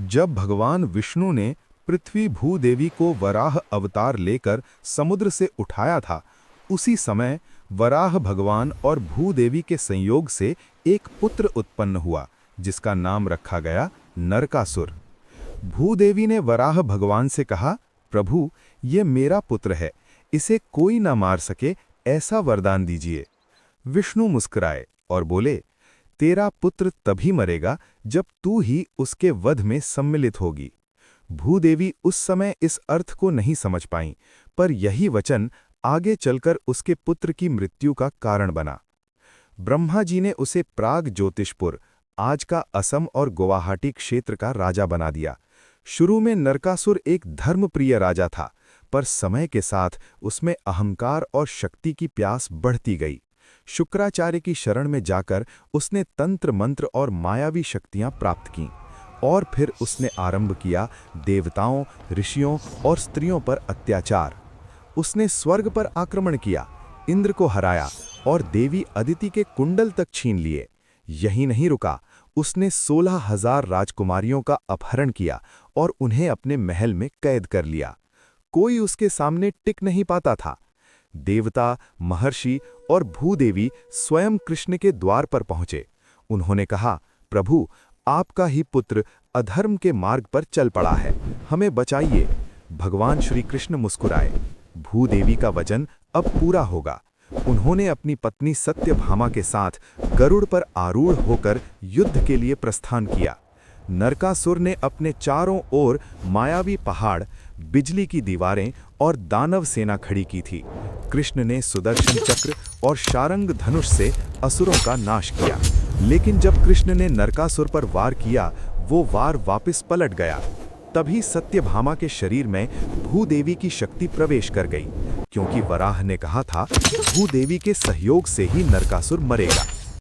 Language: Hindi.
जब भगवान विष्णु ने पृथ्वी भूदेवी को वराह अवतार लेकर समुद्र से उठाया था, उसी समय वराह भगवान और भूदेवी के संयोग से एक पुत्र उत्पन्न हुआ, जिसका नाम रखा गया नरकासुर। भूदेवी ने वराह भगवान से कहा, प्रभु, ये मेरा पुत्र है, इसे कोई न मार सके, ऐसा वरदान दीजिए। विष्णु मुस्कुराए और बोले, तेरा पुत्र तभी मरेगा जब तू ही उसके वध में सम्मिलित होगी। भूदेवी उस समय इस अर्थ को नहीं समझ पाईं, पर यही वचन आगे चलकर उसके पुत्र की मृत्यु का कारण बना। ब्रह्मा जी ने उसे प्राग ज्योतिषपुर, आज का असम और गुवाहाटी क्षेत्र का राजा बना दिया। शुरू में नरकासुर एक धर्मप्रिय राजा था, पर समय के साथ उसमें अहंकार और शक्ति की प्यास बढ़ती गई। शुक्राचार्य की शरण में जाकर उसने तंत्र मंत्र और मायावी शक्तियां प्राप्त कीं, और फिर उसने आरंभ किया देवताओं, ऋषियों और स्त्रियों पर अत्याचार। उसने स्वर्ग पर आक्रमण किया, इंद्र को हराया और देवी अदिति के कुंडल तक छीन लिए। यही नहीं रुका, उसने 16,000 राजकुमारियों का अपहरण किया और उन्हें अपने महल में कैद कर लिया। कोई उसके सामने टिक नहीं पाता था। देवता, महर्षि और भूदेवी स्वयं कृष्ण के द्वार पर पहुंचे। उन्होंने कहा, प्रभु, आपका ही पुत्र अधर्म के मार्ग पर चल पड़ा है, हमें बचाइए। भगवान श्री कृष्ण मुस्कुराए। भूदेवी का वचन अब पूरा होगा। उन्होंने अपनी पत्नी सत्यभामा के साथ गरुड़ पर आरूढ़ होकर युद्ध के लिए प्रस्थान किया। नरकासुर ने अपने चारों ओर मायावी पहाड़, बिजली की दीवारें और दानव सेना खड़ी की थी। कृष्ण ने सुदर्शन चक्र और शारंग धनुष से असुरों का नाश किया, लेकिन जब कृष्ण ने नरकासुर पर वार किया, वो वार वापस पलट गया। तभी सत्यभामा के शरीर में भूदेवी की शक्ति प्रवेश कर गई, क्योंकि वराह ने कहा था, भूदेवी के सहयोग से ही नरकासुर मरेगा।